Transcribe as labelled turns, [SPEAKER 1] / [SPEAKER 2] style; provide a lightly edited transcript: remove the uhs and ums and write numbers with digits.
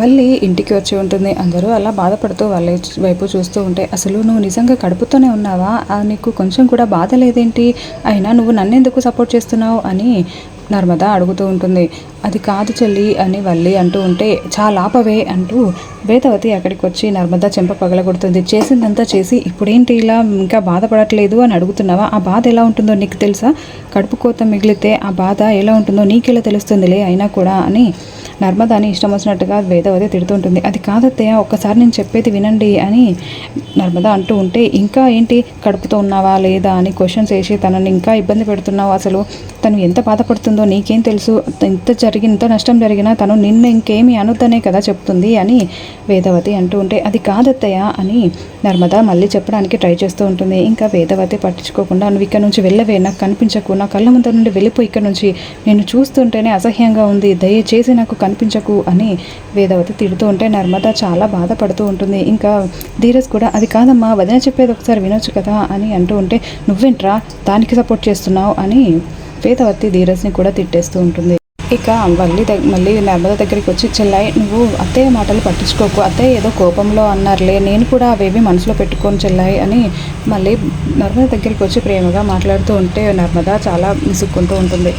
[SPEAKER 1] వల్లి ఇంటికి వచ్చి ఉంటుంది. అందరూ అలా బాధపడుతూ వాళ్ళ వైపు చూస్తూ ఉంటే, అసలు నువ్వు నిజంగా కడుపుతోనే ఉన్నావా? నీకు కొంచెం కూడా బాధ లేదేంటి? అయినా నువ్వు నన్నెందుకు సపోర్ట్ చేస్తున్నావు అని నర్మద అడుగుతూ ఉంటుంది. అది కాదు చెల్లి అని వల్లి అంటూ ఉంటే, చాలా ఆపవే అంటూ వేదవతి అక్కడికి వచ్చి నర్మద చెంప పగలగొడుతుంది. చేసిందంతా చేసి ఇప్పుడేంటి ఇలా ఇంకా బాధపడట్లేదు అని అడుగుతున్నావా? ఆ బాధ ఎలా ఉంటుందో నీకు తెలుసా? కడుపు కోత మిగిలితే ఆ బాధ ఎలా ఉంటుందో నీకెలా తెలుస్తుందిలే అయినా కూడా అని నర్మదాని ఇష్టం వచ్చినట్టుగా వేదవతి తిడుతుంటుంది. అది కాదత్తయ్య, ఒక్కసారి నేను చెప్పేది వినండి అని నర్మద అంటూ ఉంటే, ఇంకా ఏంటి కడుపుతో ఉన్నావా లేదా అని క్వశ్చన్స్ వేసి తనని ఇంకా ఇబ్బంది పెడుతున్నావు. అసలు తను ఎంత బాధపడుతుందో నీకేం తెలుసు? ఎంత నష్టం జరిగినా తను నిన్ను ఇంకేమీ అనొద్దనే కదా చెప్తుంది అని వేదవతి అంటూ ఉంటే, అది కాదత్తయ్య అని నర్మద మళ్ళీ చెప్పడానికి ట్రై చేస్తూ ఉంటుంది. ఇంకా వేదవతి పట్టించుకోకుండా, నువ్వు ఇక్కడ నుంచి వెళ్ళవే, నాకు కనిపించకు, నా కళ్ళ ముందర నుండి వెళ్ళిపోయి ఇక్కడ నుంచి, నేను చూస్తుంటేనే అసహ్యంగా ఉంది, దయచేసి నాకు కనిపించకు అని వేదవతి తిడుతూ ఉంటే నర్మద చాలా బాధపడుతూ ఉంటుంది. ఇంకా ధీరజ్ కూడా, అది కాదమ్మా, వదిన చెప్పేది ఒకసారి వినొచ్చు కదా అని అంటూ ఉంటే, నువ్వేంట్రా దానికి సపోర్ట్ చేస్తున్నావు అని వేదవతి ధీరజ్ని కూడా తిట్టేస్తూ ఉంటుంది. ఇక మళ్ళీ నర్మద దగ్గరికి వచ్చి, చెల్లాయి నువ్వు అత్తయ్య మాటలు పట్టించుకోకు, అత్తయ్య ఏదో కోపంలో అన్నారులే, నేను కూడా అవేవి మనసులో పెట్టుకోను చెల్లాయి అని మళ్ళీ నర్మద దగ్గరికి వచ్చి ప్రేమగా మాట్లాడుతూ ఉంటే నర్మద చాలా విసుక్కుంటూ ఉంటుంది.